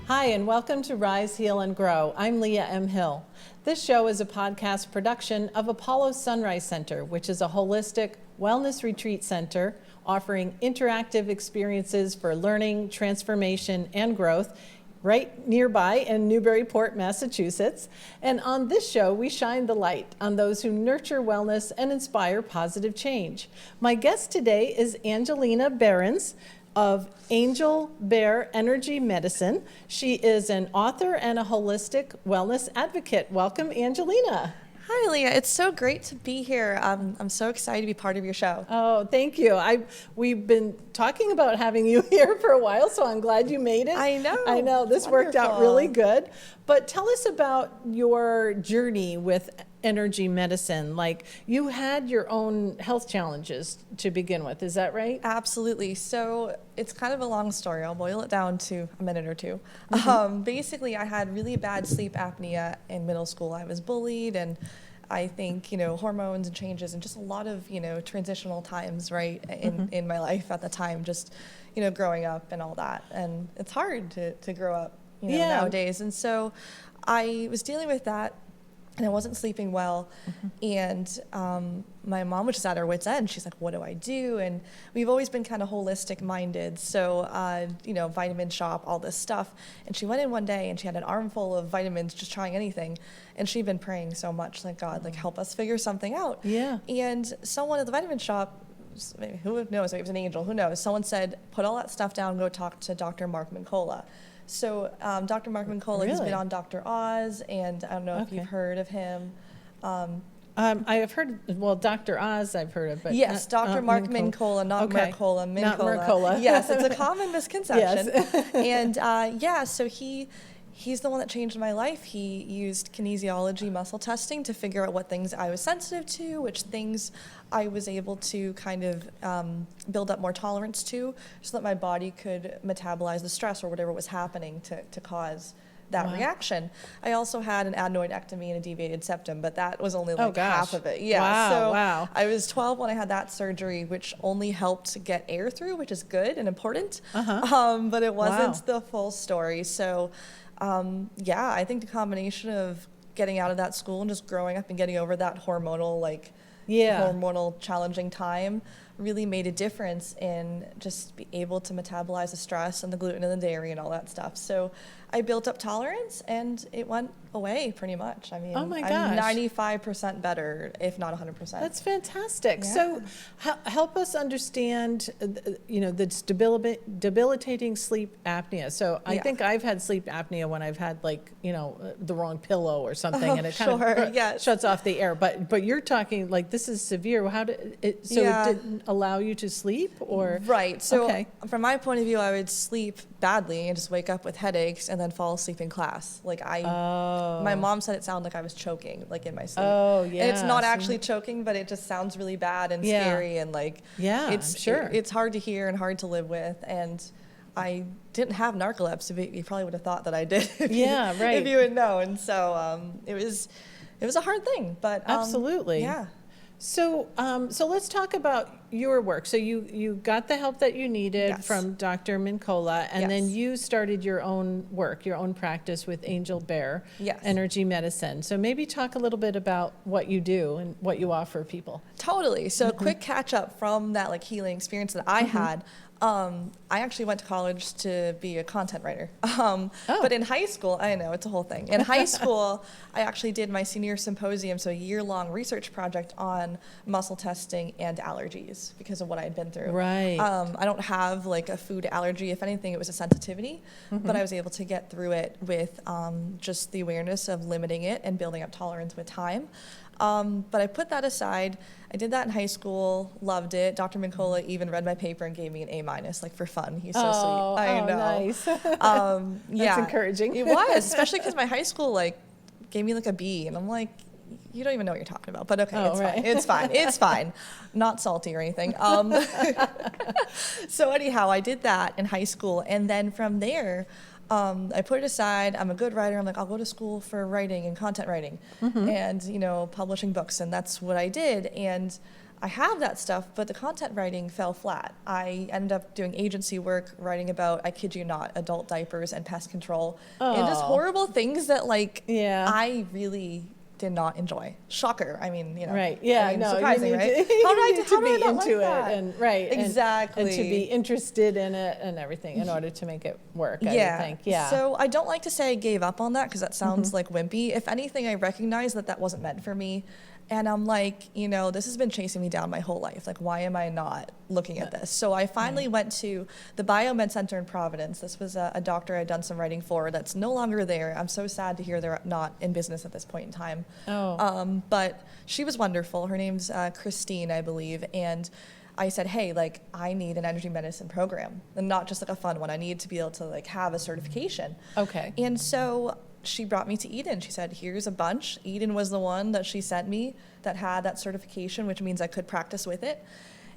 Hi, and welcome to Rise, Heal, and Grow. I'm Leah M. Hill. This show is a podcast production of Apollo Sunrise Center, which is a holistic wellness retreat center offering interactive experiences for learning, transformation, and growth right nearby in Newburyport, Massachusetts. And on this show, we shine the light on those who nurture wellness and inspire positive change. My guest today is Angelina Behrens of Eden Energy Medicine. She is an author and a holistic wellness advocate. Welcome, Angelina. Hi, Leah. It's so great to be here. I'm so excited to be part of your show. Oh, thank you. We've been talking about having you here for a while, so I'm glad you made it. I know. This worked out really good. But tell us about your journey with energy medicine. Like, you had your own health challenges to begin with, is that right? Absolutely. So it's kind of a long story. I'll boil it down to a minute or two. Basically, I had really bad sleep apnea in middle school. I was bullied, and I think, hormones and changes and just a lot of, transitional times, right, in my life at the time, just, growing up and all that. And it's hard to grow up, nowadays. And so I was dealing with that, and I wasn't sleeping well. And my mom was just at her wit's end. She's like, what do I do? And we've always been kind of holistic minded. So, vitamin shop, all this stuff. And she went in one day and she had an armful of vitamins, just trying anything. And she'd been praying so much, like, God, like, help us figure something out. Yeah. And someone at the vitamin shop, who knows, maybe it was an angel, who knows, someone said, put all that stuff down, go talk to Dr. Mark Mincola. So Dr. Mark Mincola has been on Dr. Oz, and I don't know if you've heard of him. I have heard, Dr. Oz I've heard of, but yes, Dr. Mark Mincola, not Mercola, Mincola. Not Mercola. Yes, it's a common misconception. Yes. And so he's the one that changed my life. He used kinesiology muscle testing to figure out what things I was sensitive to, which things I was able to kind of build up more tolerance to, so that my body could metabolize the stress or whatever was happening to cause that reaction. I also had an adenoidectomy and a deviated septum, but that was only like half of it. Yeah. I was 12 when I had that surgery, which only helped get air through, which is good and important. But it wasn't the full story. So I think the combination of getting out of that school and just growing up and getting over that hormonal challenging time really made a difference in just be able to metabolize the stress and the gluten and the dairy and all that stuff. So I built up tolerance, and it went away pretty much. I mean, oh my gosh. I'm 95% better, if not 100%. That's fantastic. Yeah. So help us understand, the debilitating sleep apnea. So I think I've had sleep apnea when I've had the wrong pillow or something, and it kind of shuts off the air. But you're talking like this is severe. How did it? It didn't allow you to sleep, or right? So from my point of view, I would sleep badly and just wake up with headaches and then fall asleep in class. My mom said it sounded like I was choking, like in my sleep. Oh, yeah. And it's not actually choking, but it just sounds really bad and scary, and it's hard to hear and hard to live with. And I didn't have narcolepsy, but you probably would have thought that I did. If you would know. And so it was a hard thing, but absolutely. Yeah. So let's talk about your work. So you got the help that you needed from Dr. Mincola, and then you started your own work, your own practice with Eden Energy Medicine. So maybe talk a little bit about what you do and what you offer people. Totally. So a quick catch up from that healing experience that I had. I actually went to college to be a content writer. But in high school, I know, it's a whole thing. In high school, I actually did my senior symposium, so a year-long research project on muscle testing and allergies because of what I had been through. Right. I don't have a food allergy. If anything, it was a sensitivity, but I was able to get through it with just the awareness of limiting it and building up tolerance with time. But I put that aside. I did that in high school, loved it. Dr. Mincola even read my paper and gave me an A- for fun. He's so sweet. I know. Nice. That's encouraging. It was, especially because my high school gave me a B, and I'm like, you don't even know what you're talking about, but okay, it's fine. It's fine. Not salty or anything. So anyhow, I did that in high school, and then from there, I put it aside. I'm a good writer. I'm like, I'll go to school for writing and content writing and, publishing books. And that's what I did. And I have that stuff, but the content writing fell flat. I ended up doing agency work, writing about, I kid you not, adult diapers and pest control, and just horrible things that like I really did not enjoy. Shocker. I mean, you know. Right. Yeah. I mean, No. surprising, you right? need to be into it, and Exactly. and to be interested in it and everything in order to make it work. I would think. Yeah. So I don't like to say I gave up on that because that sounds like wimpy. If anything, I recognize that wasn't meant for me. And I'm like, you know, this has been chasing me down my whole life. Like, why am I not looking at this? So I finally went to the Biomed Center in Providence. This was a doctor I'd done some writing for that's no longer there. I'm so sad to hear they're not in business at this point in time. But she was wonderful. Her name's Christine, I believe. And I said, hey, like, I need an energy medicine program, and not just like a fun one. I need to be able to like have a certification. Okay. And so she brought me to Eden. She said, here's a bunch. Eden was the one that she sent me that had that certification, which means I could practice with it.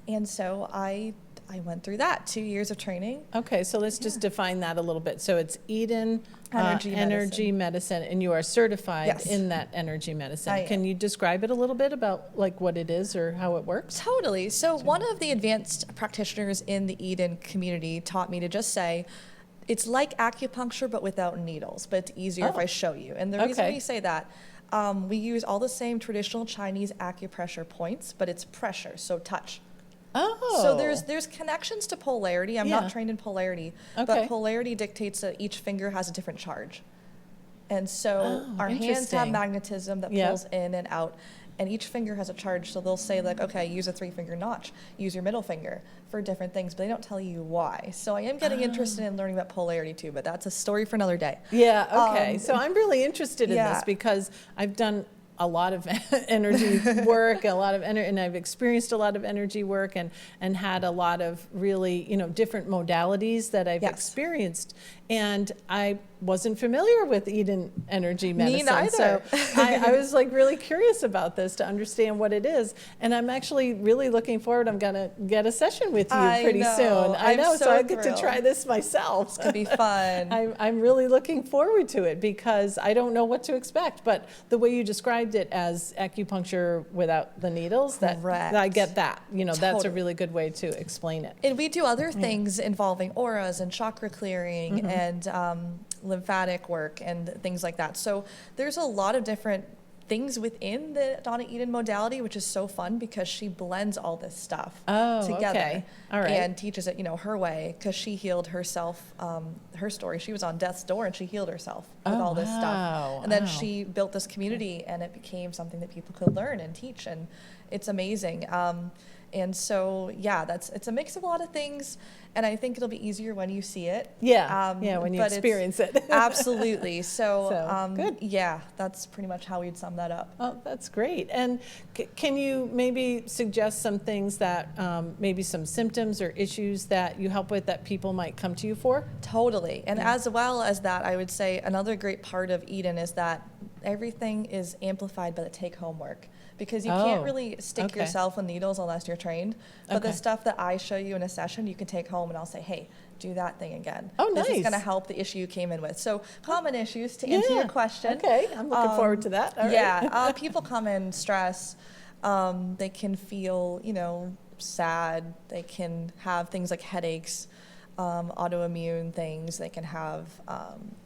And so I went through that, 2 years of training. Okay, so let's just define that a little bit. So it's Eden Energy Medicine, and you are certified in that energy medicine. Can you describe it a little bit about like what it is or how it works? Totally. So one of the advanced practitioners in the Eden community taught me to just say, it's like acupuncture, but without needles, but it's easier if I show you. And the reason we say that, we use all the same traditional Chinese acupressure points, but it's pressure, so touch. So there's connections to polarity. I'm not trained in polarity, but polarity dictates that each finger has a different charge. And so our hands have magnetism that pulls in and out. And each finger has a charge, so they'll say like, okay, use a 3-finger notch, use your middle finger for different things, but they don't tell you why. So I am getting interested in learning about polarity too, but that's a story for another day. Yeah, okay. So I'm really interested in this because I've done a lot of energy work, and I've experienced a lot of energy work and had a lot of really, you know, different modalities that I've experienced. And I wasn't familiar with Eden Energy Medicine. Me neither. So I was like really curious about this to understand what it is. And I'm actually really looking forward. I'm going to get a session with you pretty soon. I know, so I get to try this myself. It's going to be fun. I'm really looking forward to it because I don't know what to expect. But the way you described it as acupuncture without the needles, I get that. You know, that's a really good way to explain it. And we do other things involving auras and chakra clearing and lymphatic work and things like that. So there's a lot of different things within the Donna Eden modality, which is so fun because she blends all this stuff together and teaches it, you know, her way, because she healed herself, her story. She was on death's door and she healed herself with all this stuff. And then she built this community and it became something that people could learn and teach, and it's amazing. And so, it's a mix of a lot of things, and I think it'll be easier when you see it. When you experience it. Absolutely. So good. Yeah, that's pretty much how we'd sum that up. Oh, that's great. And can you maybe suggest some things that, maybe some symptoms or issues that you help with that people might come to you for? Totally. And as well as that, I would say another great part of Eden is that everything is amplified by the take-home work. Because you can't really stick yourself with needles unless you're trained. But the stuff that I show you in a session, you can take home and I'll say, hey, do that thing again. Oh, nice. This is going to help the issue you came in with. So common issues, to answer your question. Okay, I'm looking forward to that. All right. People come in stress. They can feel, you know, sad. They can have things like headaches. Autoimmune things. They can have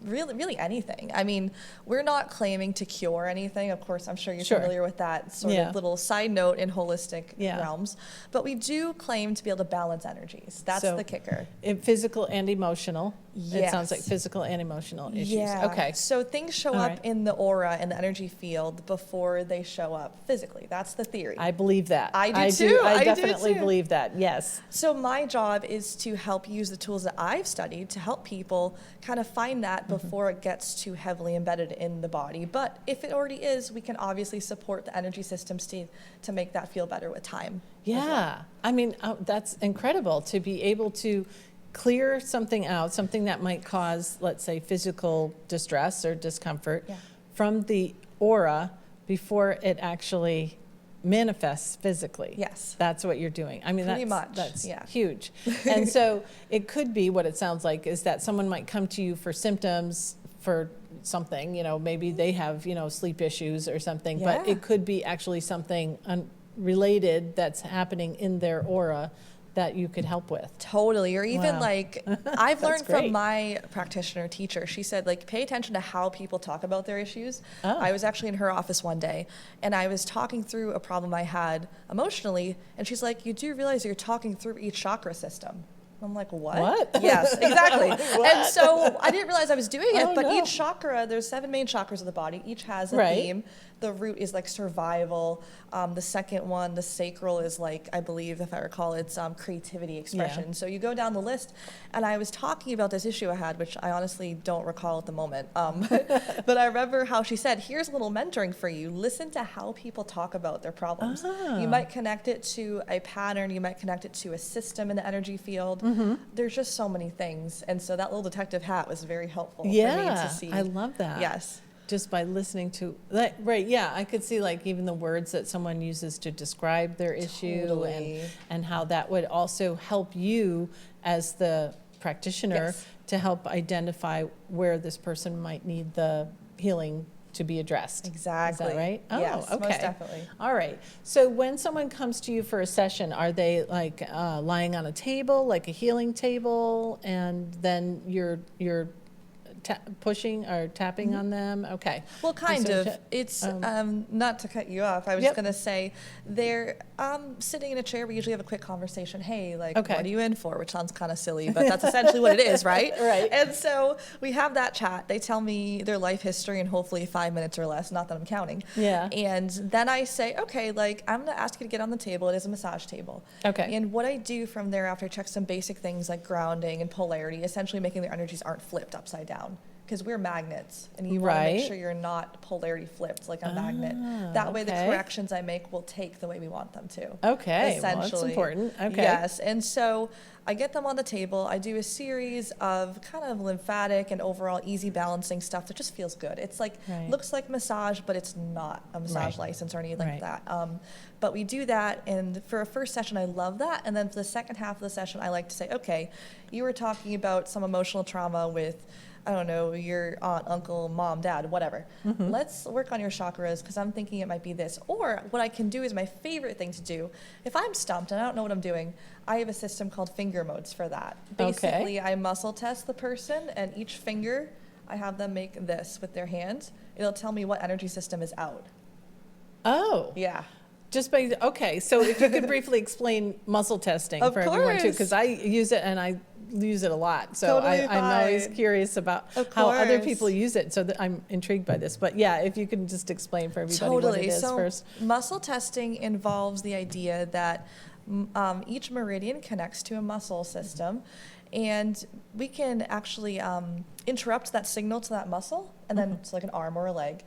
really anything. I mean, we're not claiming to cure anything. Of course, I'm sure you're familiar with that sort of little side note in holistic realms. But we do claim to be able to balance energies. That's the kicker. Physical and emotional. Yes. It sounds like physical and emotional issues. Yeah. Okay. So things show up in the aura and the energy field before they show up physically. That's the theory. I believe that. I do too. I definitely believe that. Yes. So my job is to help use the tools that I've studied to help people kind of find that before it gets too heavily embedded in the body. But if it already is, we can obviously support the energy systems to make that feel better with time. Yeah. I mean, that's incredible to be able to clear something out, something that might cause, let's say, physical distress or discomfort from the aura before it actually manifests physically. Yes. That's what you're doing. I mean, that's yeah. huge. And so it could be, what it sounds like is that someone might come to you for symptoms for something, you know, maybe they have, you know, sleep issues or something, but it could be actually something related that's happening in their aura that you could help with. Totally. Or even Wow. like, I've learned great. from my practitioner teacher, she said, like, pay attention to how people talk about their issues. Oh. I was actually in her office one day and I was talking through a problem I had emotionally. And she's like, you do realize you're talking through each chakra system. I'm like, what? Yes, exactly. And so I didn't realize I was doing it, but each chakra, there's 7 main chakras of the body. Each has a theme. The root is like survival. The second one, the sacral, is like, I believe, if I recall, it's creativity, expression. Yeah. So you go down the list, and I was talking about this issue I had, which I honestly don't recall at the moment. But I remember how she said, here's a little mentoring for you. Listen to how people talk about their problems. You might connect it to a pattern. You might connect it to a system in the energy field. There's just so many things. And so that little detective hat was very helpful for me to see. I love that. Yes. Just by listening to that, right? Yeah, I could see like even the words that someone uses to describe their issue, Totally. and how that would also help you as the practitioner to help identify where this person might need the healing to be addressed. Exactly. Is that right? Oh, yes, okay. most definitely. All right. So when someone comes to you for a session, are they like lying on a table, like a healing table, and then you're pushing or tapping on them? Okay. Well, kind so of. It's not to cut you off. I was just going to say they're sitting in a chair. We usually have a quick conversation. Hey, like, what are you in for? Which sounds kind of silly, but that's essentially what it is, right? Right. And so we have that chat. They tell me their life history in hopefully 5 minutes or less. Not that I'm counting. Yeah. And then I say, okay, like, I'm going to ask you to get on the table. It is a massage table. Okay. And what I do from there after I check some basic things like grounding and polarity, essentially making their energies aren't flipped upside down. Because we're magnets, and you want to make sure you're not polarity flipped like a magnet. That way the corrections I make will take the way we want them to. Okay, essentially. well, that's important. Okay. Yes, and so I get them on the table. I do a series of kind of lymphatic and overall easy balancing stuff that just feels good. It's like, looks like massage, but it's not a massage license or anything like that. But we do that, and for a first session, I love that. And then for the second half of the session, I like to say, okay, you were talking about some emotional trauma with, I don't know, your aunt, uncle, mom, dad, whatever. Let's work on your chakras because I'm thinking it might be this. Or what I can do is my favorite thing to do. If I'm stumped and I don't know what I'm doing, I have a system called finger modes for that. Basically, I muscle test the person, and each finger, I have them make this with their hand. It'll tell me what energy system is out. Oh. Yeah. Just by, okay, so if you could briefly explain muscle testing for everyone too, because I use it and I use it a lot. So I'm always curious about how other people use it, so that I'm intrigued by this. But yeah, if you can just explain for everybody what it is first. Muscle testing involves the idea that each meridian connects to a muscle system, and we can actually interrupt that signal to that muscle, and then it's like an arm or a leg.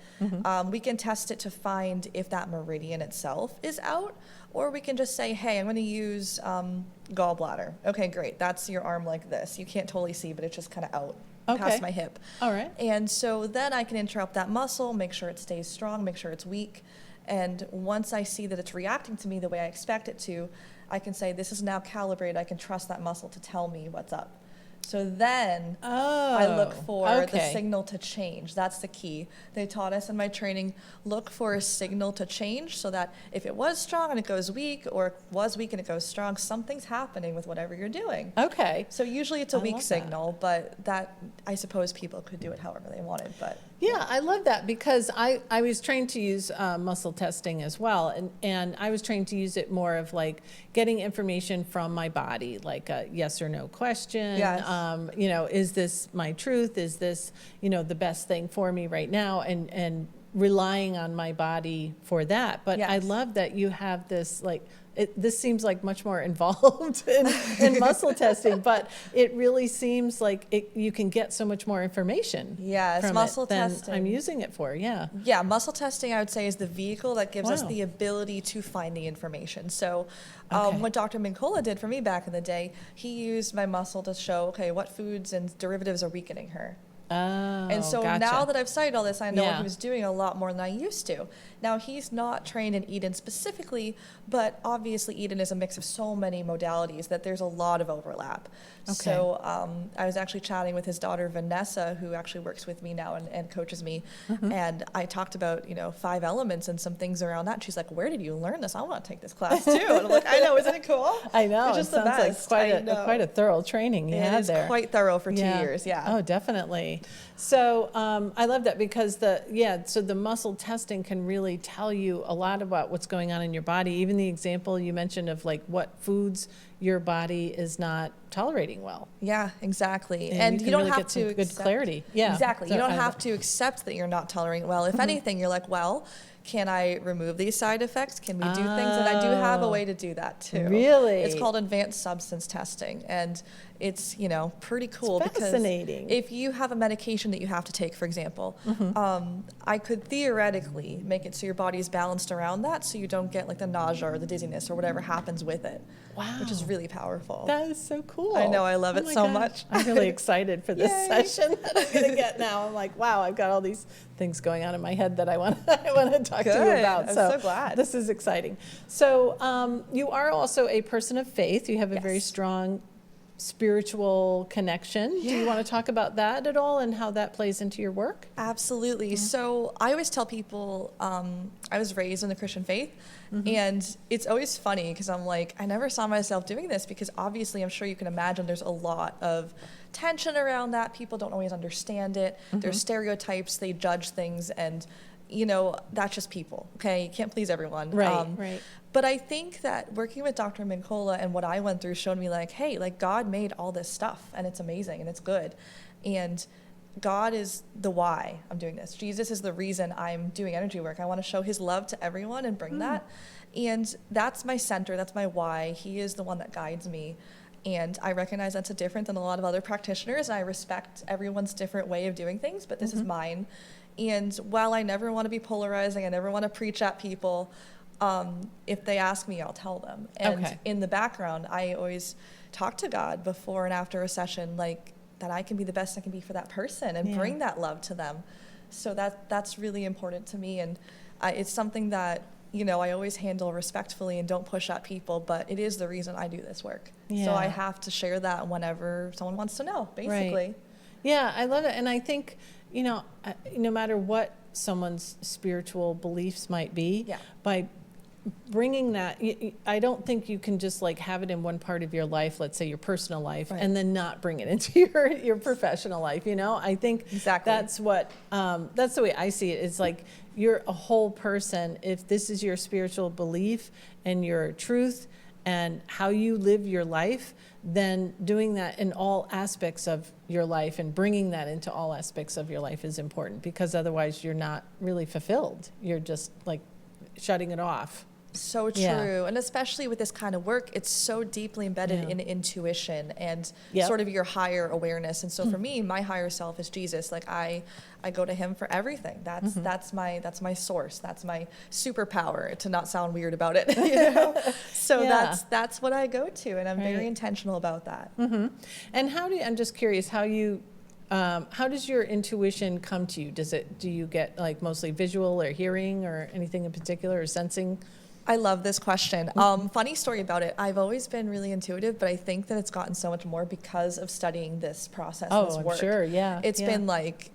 We can test it to find if that meridian itself is out, or we can just say, hey, I'm going to use gallbladder. Okay, great. That's your arm like this. You can't totally see, but it's just kind of out past my hip. All right. And so then I can interrupt that muscle, make sure it stays strong, make sure it's weak. And once I see that it's reacting to me the way I expect it to, I can say, this is now calibrated. I can trust that muscle to tell me what's up. So then I look for the signal to change. That's the key. They taught us in my training, look for a signal to change so that if it was strong and it goes weak, or it was weak and it goes strong, something's happening with whatever you're doing. Okay. So usually it's a weak signal, but that, I suppose people could do it however they wanted. But yeah, I love that because I was trained to use muscle testing as well. And I was trained to use it more of like getting information from my body, like a yes or no question. Yes. You know, is this my truth? Is this, you know, the best thing for me right now? And relying on my body for that. But I love that you have this, like, this seems like much more involved in muscle testing, but it really seems like you can get so much more information. Yes, muscle testing. I'm using it for, yeah. Yeah, muscle testing, I would say, is the vehicle that gives us the ability to find the information. So what Dr. Mincola did for me back in the day, he used my muscle to show, okay, what foods and derivatives are weakening her. Oh, And so gotcha. now that I've studied all this, I know what Yeah. he was doing a lot more than I used to. Now, he's not trained in Eden specifically, but obviously Eden is a mix of so many modalities that there's a lot of overlap. Okay. So I was actually chatting with his daughter, Vanessa, who actually works with me now and coaches me. And I talked about, 5 elements and some things around that. She's like, where did you learn this? I want to take this class too. And I'm like, I know, isn't it cool? I know. It's just it the sounds best. like I quite know. a thorough training you It had is there. quite thorough for 2 years, yeah. Oh, definitely. So I love that because so the muscle testing can really tell you a lot about what's going on in your body. Even the example you mentioned of like what foods your body is not tolerating well. Yeah, exactly. And you can don't really have get some to good clarity. Yeah, Exactly. so You don't I- have to accept that you're not tolerating it well. If anything, you're like, well, can I remove these side effects? Can we do things? And I do have a way to do that too. Really? It's called advanced substance testing. And it's, pretty cool It's fascinating. because if you have a medication that you have to take, for example, I could theoretically make it so your body is balanced around that so you don't get like the nausea or the dizziness or whatever happens with it. Wow. Which is really powerful. That is so cool. I know, I love it my so gosh. much. I'm really excited for this Yay. session that I'm going to get now. I'm like, wow, I've got all these things going on in my head that I want to talk to you Good. about. I'm so glad. This is exciting. So you are also a person of faith. You have a very Yes. strong spiritual connection. Do you Yeah. want to talk about that at all and how that plays into your work? Absolutely. So I always tell people I was raised in the Christian faith, and it's always funny because I'm like, I never saw myself doing this because obviously I'm sure you can imagine there's a lot of tension around that. People don't always understand it. There's stereotypes, they judge things, and that's just people, okay? You can't please everyone. Right, right. But I think that working with Dr. Mincola and what I went through showed me like, hey, like God made all this stuff and it's amazing and it's good. And God is the why I'm doing this. Jesus is the reason I'm doing energy work. I want to show his love to everyone and bring that. And that's my center. That's my why. He is the one that guides me. And I recognize that's different than a lot of other practitioners. I respect everyone's different way of doing things, but this is mine. And while I never want to be polarizing, I never want to preach at people, if they ask me, I'll tell them. And Okay. in the background, I always talk to God before and after a session, like that I can be the best I can be for that person and Yeah. bring that love to them. So that's really important to me. And it's something that, I always handle respectfully and don't push at people, but it is the reason I do this work. Yeah. So I have to share that whenever someone wants to know, basically. Right. Yeah, I love it. And I think, no matter what someone's spiritual beliefs might be, Yeah. by bringing that, I don't think you can just like have it in one part of your life, let's say your personal life, Right. and then not bring it into your professional life. I think Exactly. that's the way I see it. It's like you're a whole person. If this is your spiritual belief and your truth and how you live your life, then doing that in all aspects of your life and bringing that into all aspects of your life is important, because otherwise you're not really fulfilled. You're just like shutting it off. So true. Yeah. And especially with this kind of work, it's so deeply embedded Yeah. in intuition and Yep. sort of your higher awareness. And so for me, my higher self is Jesus. Like I go to him for everything. That's my source. That's my superpower, to not sound weird about it. So Yeah. that's what I go to, and I'm Right. very intentional about that. And I'm just curious how does your intuition come to you? Do you get like mostly visual or hearing or anything in particular, or sensing? I love this question. Funny story about it. I've always been really intuitive, but I think that it's gotten so much more because of studying this process, and this I'm work. sure, yeah. It's yeah. been like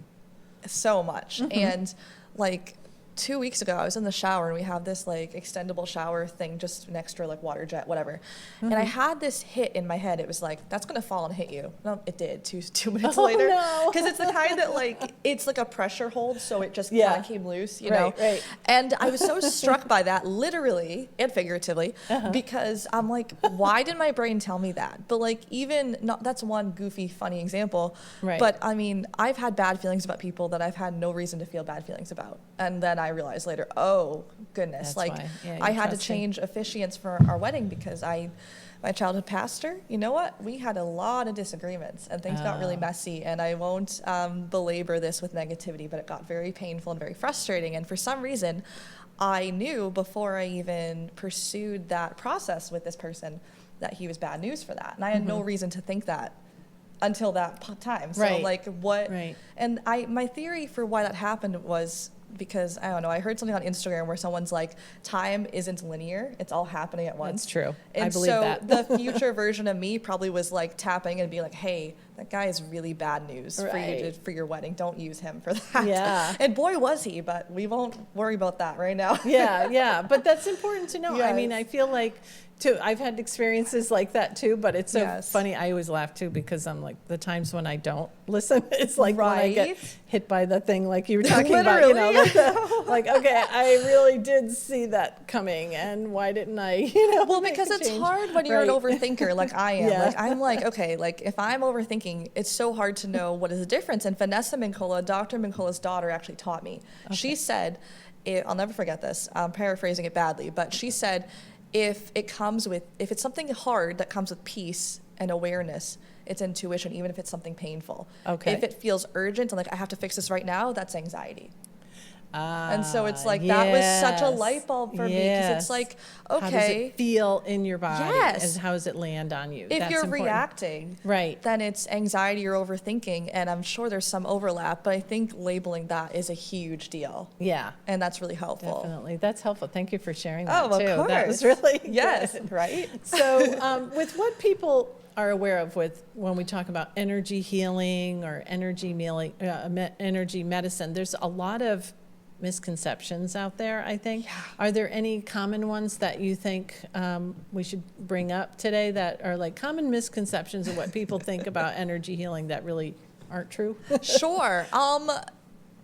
so much. And like 2 weeks ago, I was in the shower and we have this like extendable shower thing, just an extra like water jet, whatever. And I had this hit in my head. It was like, that's going to fall and hit you. No, it did 2 minutes Oh, later. no. Because it's the kind that like, it's like a pressure hold. So it just Yeah. kind of came loose, you know? Right. And I was so struck by that, literally and figuratively, because I'm like, why did my brain tell me that? But like, that's one goofy, funny example. Right. But I mean, I've had bad feelings about people that I've had no reason to feel bad feelings about. And then I realized later, oh goodness, That's like why. Yeah, I you're had to trusting. change officiants for our wedding because my childhood pastor, you know what? We had a lot of disagreements and things got really messy, and I won't belabor this with negativity, but it got very painful and very frustrating. And for some reason, I knew before I even pursued that process with this person that he was bad news for that. And I had no reason to think that until that time. So Right. like what, Right. and my theory for why that happened was because, I don't know, I heard something on Instagram where someone's like, time isn't linear. It's all happening at once. That's true. And I believe so that. the future version of me probably was like tapping and being like, hey, that guy is really bad news for you for your wedding. Don't use him for that. Yeah. And boy, was he, but we won't worry about that right now. Yeah. But that's important to know. I mean, Yes. I feel like, too, I've had experiences like that too, but it's so Yes. funny. I always laugh too because I'm like, the times when I don't listen, it's like when I get Right. hit by the thing like you were talking about, you know, like, okay, I really did see that coming, and why didn't I, you know? Well, make because a it's change? hard when you're an Right. overthinker like I am. Yeah. Like I'm like, okay, like if I'm overthinking, it's so hard to know what is the difference. And Vanessa Mincola, Dr. Mincola's daughter, actually taught me. Okay. She said, I'll never forget this. I'm paraphrasing it badly, but she said, if it's something hard that comes with peace and awareness, it's intuition, even if it's something painful. Okay. If it feels urgent and like I have to fix this right now, that's anxiety. And so it's like yes. that was such a light bulb for me because it's like, okay, how does it feel in your body? Yes. And how does it land on you? if That's you're important. reacting, Right. then it's anxiety or overthinking, and I'm sure there's some overlap, but I think labeling that is a huge deal, Yeah. and that's really helpful. Definitely. That's helpful. Thank you for sharing that Oh, of too. course. That was really yes, good. right? So with what people are aware of when we talk about energy healing or energy medicine, there's a lot of misconceptions out there, I think. Yeah. Are there any common ones that you think we should bring up today that are like common misconceptions of what people think about energy healing that really aren't true? Sure.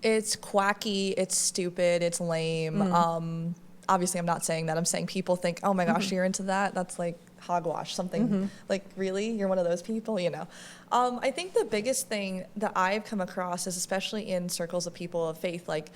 It's quacky, it's stupid, it's lame. Obviously, I'm not saying that. I'm saying people think, oh my gosh, you're into that? That's like hogwash, something like, really? You're one of those people, you know? I think the biggest thing that I've come across is, especially in circles of people of faith, like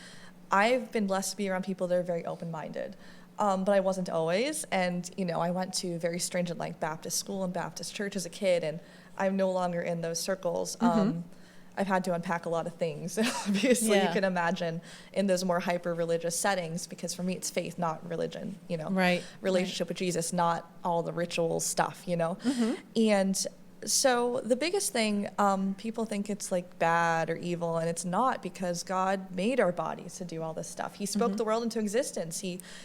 I've been blessed to be around people that are very open-minded. But I wasn't always. And, you know, I went to very stringent like Baptist school and Baptist church as a kid, and I'm no longer in those circles. I've had to unpack a lot of things, obviously, Yeah. you can imagine, in those more hyper-religious settings, because for me it's faith, not religion, you know, Right. relationship with Jesus, not all the ritual stuff, you know. And so the biggest thing, people think it's like bad or evil, and it's not, because God made our bodies to do all this stuff. He spoke the world into existence.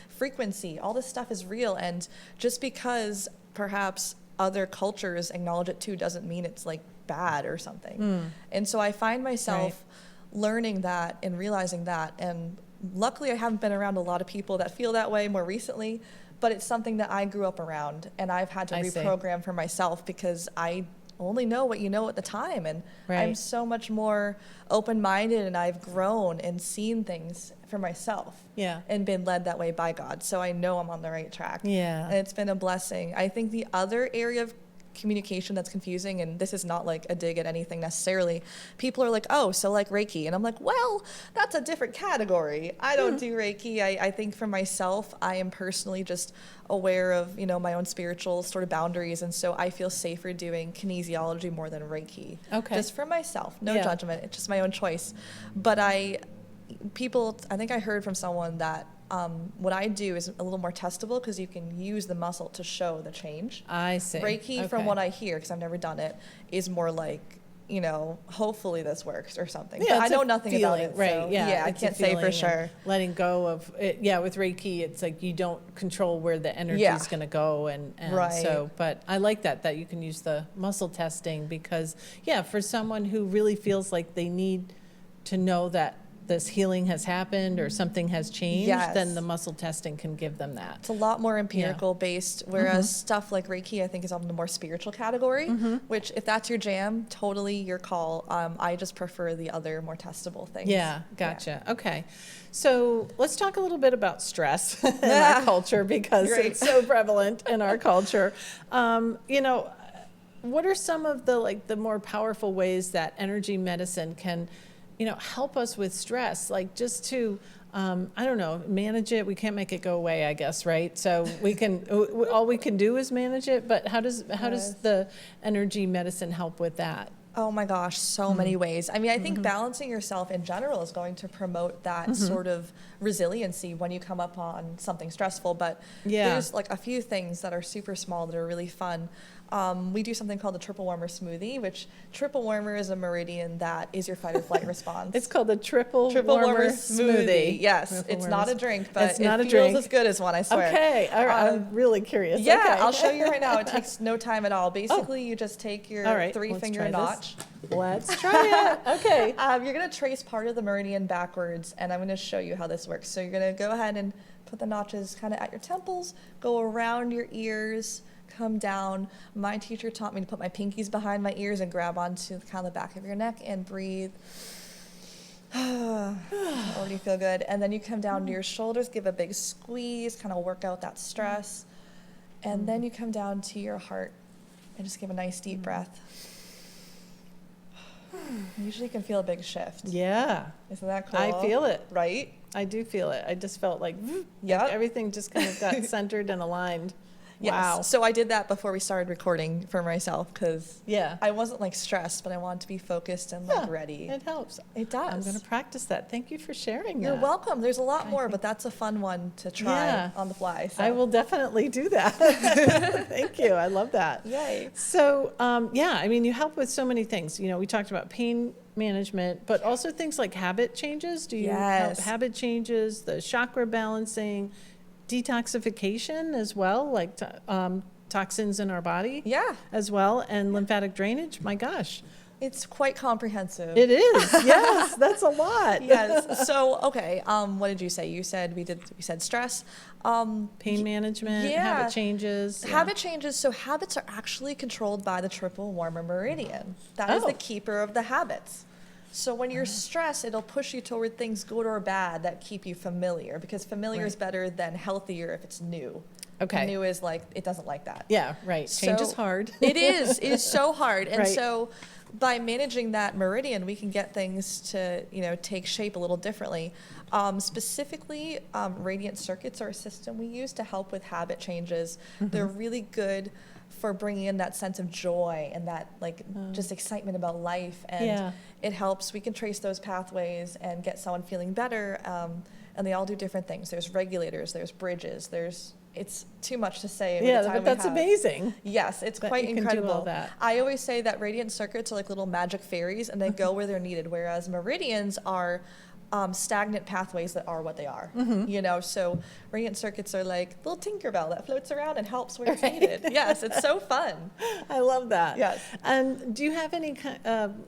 Frequency, all this stuff is real, and just because perhaps other cultures acknowledge it too doesn't mean it's like bad or something. And so I find myself learning that and realizing that, and luckily I haven't been around a lot of people that feel that way more recently, but it's something that I grew up around, and I've had to reprogram for myself, because I only know what you know at the time, and I'm so much more open-minded, and I've grown and seen things for myself and been led that way by God, so I know I'm on the right track. And it's been a blessing. I think the other area of communication that's confusing, and this is not like a dig at anything necessarily, people are like, oh, so like Reiki, and I'm like, well, that's a different category. I don't do Reiki. I think for myself, I am personally just aware of, you know, my own spiritual sort of boundaries, and so I feel safer doing kinesiology more than Reiki. Just for myself, no judgment, it's just my own choice. But I think I heard from someone that what I do is a little more testable, because you can use the muscle to show the change. I see. Reiki, from what I hear, because I've never done it, is more like, you know, hopefully this works or something. Yeah, but I know nothing about it. Right. So, yeah. I can't say for sure. Letting go of it. Yeah. With Reiki, it's like you don't control where the energy is going to go. And so, but I like that you can use the muscle testing, because for someone who really feels like they need to know that this healing has happened or something has changed, then the muscle testing can give them that. It's a lot more empirical based, whereas stuff like Reiki, I think, is on the more spiritual category, which, if that's your jam, totally your call. I just prefer the other more testable things. Yeah, gotcha. Okay. So let's talk a little bit about stress in our culture, because it's so prevalent in our culture. You know, what are some of the more powerful ways that energy medicine can, you know, help us with stress, like just to, I don't know, manage it? We can't make it go away, I guess, right? So we can, all we can do is manage it, but how does the energy medicine help with that? Oh my gosh, so many ways. I mean, I think balancing yourself in general is going to promote that sort of resiliency when you come up on something stressful. But there's like a few things that are super small that are really fun. we do something called the triple warmer smoothie, which triple warmer is a meridian that is your fight or flight response. It's called the triple warmer smoothie. Yes, Triple it's warmer not a drink, but it's not it a feels drink. as good as one, I swear. Okay, all right. I'm really curious. Yeah, Okay. I'll show you right now. It takes no time at all. Basically, you just take your All right, 3-finger notch. Let's try it. Okay. You're going to trace part of the meridian backwards, and I'm going to show you how this works. So you're going to go ahead and put the notches kind of at your temples, go around your ears, come down. My teacher taught me to put my pinkies behind my ears and grab onto kind of the back of your neck and breathe. Already feel good. And then you come down to your shoulders, give a big squeeze, kind of work out that stress. And then you come down to your heart and just give a nice deep breath. Usually you can feel a big shift. Yeah. Isn't that cool? I feel it. Right? I do feel it. I just felt like, Yep. everything just kind of got centered and aligned. Yes. Wow. So I did that before we started recording for myself because Yeah. I wasn't like stressed, but I wanted to be focused and like ready. It helps. It does. I'm going to practice that. Thank you for sharing You're that. welcome. There's a lot more, but that's a fun one to try Yeah. on the fly. So. I will definitely do that. Thank you. I love that. Yay. So, yeah, I mean, you help with so many things. You know, we talked about pain management, but also things like habit changes. Do you help Yes. habit changes, the chakra balancing, detoxification as well, like toxins in our body Yeah. as well, and lymphatic drainage? My gosh. It's quite comprehensive. It is. Yes, that's a lot. Yes. So, okay. What did you say? You said we said stress. Pain management, yeah. habit changes. yeah. Habit changes. So habits are actually controlled by the triple warmer meridian. That is Oh. the keeper of the habits. So when you're stressed, it'll push you toward things good or bad that keep you familiar, because familiar is better than healthier if it's new. Okay. And new is like, it doesn't like that. Yeah, right. Change is So- hard. It is. It is so hard. And Right. so by managing that meridian, we can get things to, take shape a little differently. Specifically, radiant circuits are a system we use to help with habit changes. They're really good for bringing in that sense of joy and that just excitement about life. And Yeah. it helps. We can trace those pathways and get someone feeling better. And they all do different things. There's regulators, there's bridges, it's too much to say. With Yeah, the time but we that's have. amazing. Yes, it's that quite you can do incredible. all that. I always say that radiant circuits are like little magic fairies and they go where they're needed, whereas meridians are stagnant pathways that are what they are. So radiant circuits are like little Tinkerbell that floats around and helps where it's needed. Yes, it's so fun. I love that. Yes. And do you have any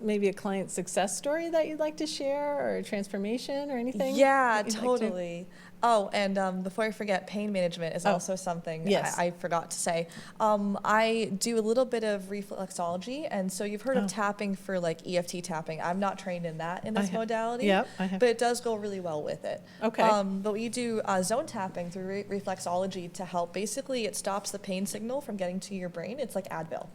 maybe a client success story that you'd like to share, or a transformation or anything? Yeah, that you'd like to- totally. Oh, and before I forget, pain management is also something Yes. I forgot to say. I do a little bit of reflexology, and so you've heard of tapping for like EFT tapping. I'm not trained in that in this modality, Yep, I have. but it does go really well with it. Okay. But we do zone tapping through reflexology to help. Basically, it stops the pain signal from getting to your brain. It's like Advil.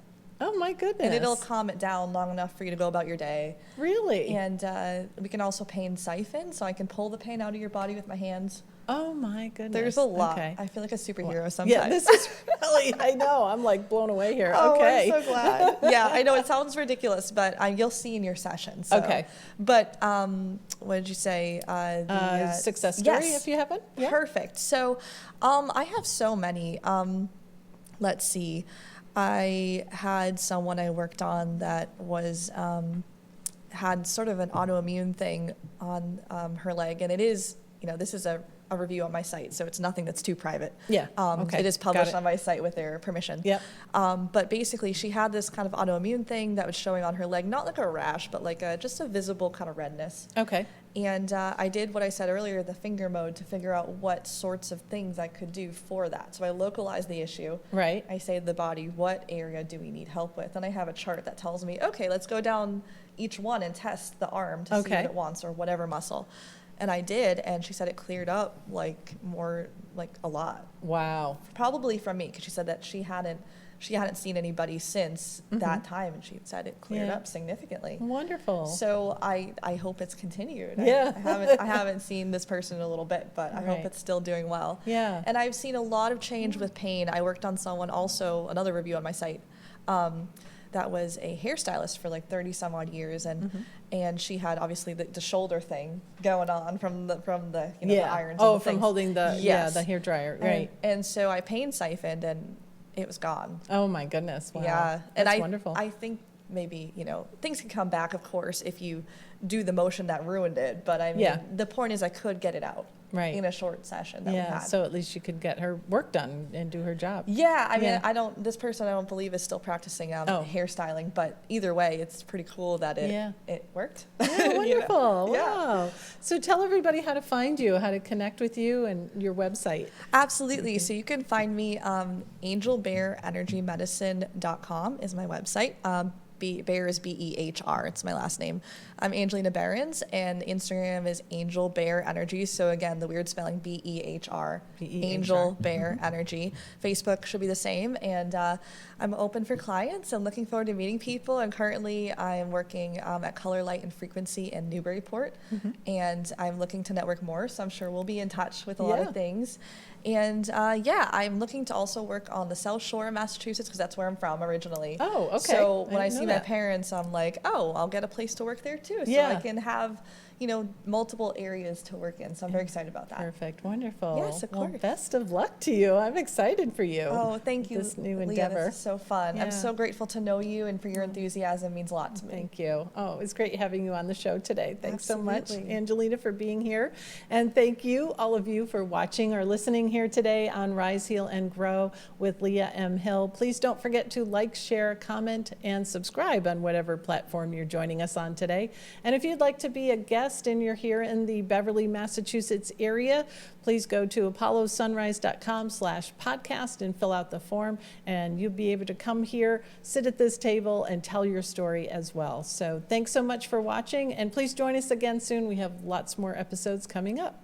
Oh my goodness. And it'll calm it down long enough for you to go about your day. Really? And we can also pain siphon, so I can pull the pain out of your body with my hands. Oh my goodness. There's a lot. Okay. I feel like a superhero sometimes. Yeah, this is really, I know, I'm like blown away here. Oh, Okay. I'm so glad. Yeah, I know it sounds ridiculous, but you'll see in your session. So. Okay. But what did you say? Success story, yes. if you haven't? Yeah. Perfect. So I have so many. Let's see. I had someone I worked on that was had sort of an autoimmune thing on her leg, and it is, this is a review on my site, so it's nothing that's too private. Yeah, okay, It is got published it. on my site with their permission. Yep. But basically, she had this kind of autoimmune thing that was showing on her leg, not like a rash, but like just a visible kind of redness. Okay. And I did what I said earlier, the finger mode, to figure out what sorts of things I could do for that. So I localized the issue. Right. I say to the body, what area do we need help with? And I have a chart that tells me, okay, let's go down each one and test the arm to see Okay. what it wants, or whatever muscle. And I did, and she said it cleared up a lot. Wow. Probably from me, because she said that she hadn't seen anybody since that time, and she said it cleared Yeah. up significantly. Wonderful. So I hope it's continued. Yeah. I haven't seen this person in a little bit, but I hope Right. it's still doing well. Yeah. And I've seen a lot of change with pain. I worked on someone also, another review on my site, that was a hairstylist for like 30 some odd years, and she had obviously the shoulder thing going on from the the irons. Oh, and the from things. holding the Yes. the hair dryer. Right. And so I pain siphoned, and it was gone. Oh my goodness. Wow. Yeah. And That's wonderful. I think maybe, things can come back, of course, if you do the motion that ruined it. But I mean, the point is I could get it out in a short session that we had. So at least she could get her work done and do her job. Yeah, I mean, this person I don't believe is still practicing hairstyling, but either way, it's pretty cool that it worked. Yeah, wonderful. Yeah. Wow. So tell everybody how to find you, how to connect with you and your website. Absolutely. So you can find me, angelbearenergymedicine.com is my website. Behr is Behr. It's my last name. I'm Angelina Behrens, and Instagram is Angel Behr Energy. So again, the weird spelling Behr. Angel Behr Energy. Facebook should be the same, and I'm open for clients and looking forward to meeting people. And currently, I am working at Color, Light, and Frequency in Newburyport, and I'm looking to network more. So I'm sure we'll be in touch with a lot of things. And I'm looking to also work on the South Shore of Massachusetts because that's where I'm from originally. Oh, okay. So when I see my parents, I'm like, oh, I'll get a place to work there too. So I can have, multiple areas to work in. So I'm very excited about that. Perfect. Wonderful. Yes, of course. Well, best of luck to you. I'm excited for you. Oh, thank you, This new Leah, endeavor. this is so fun. Yeah. I'm so grateful to know you, and for your enthusiasm means a lot to me. Thank you. Oh, it was great having you on the show today. Thanks so much, Absolutely. Angelina, for being here. And thank you, all of you, for watching or listening here today on Rise, Heal, and Grow with Leah M. Hill. Please don't forget to like, share, comment, and subscribe on whatever platform you're joining us on today. And if you'd like to be a guest and you're here in the Beverly, Massachusetts area, please go to apollosunrise.com/podcast and fill out the form, and you'll be able to come here, sit at this table, and tell your story as well. So thanks so much for watching, and please join us again soon. We have lots more episodes coming up.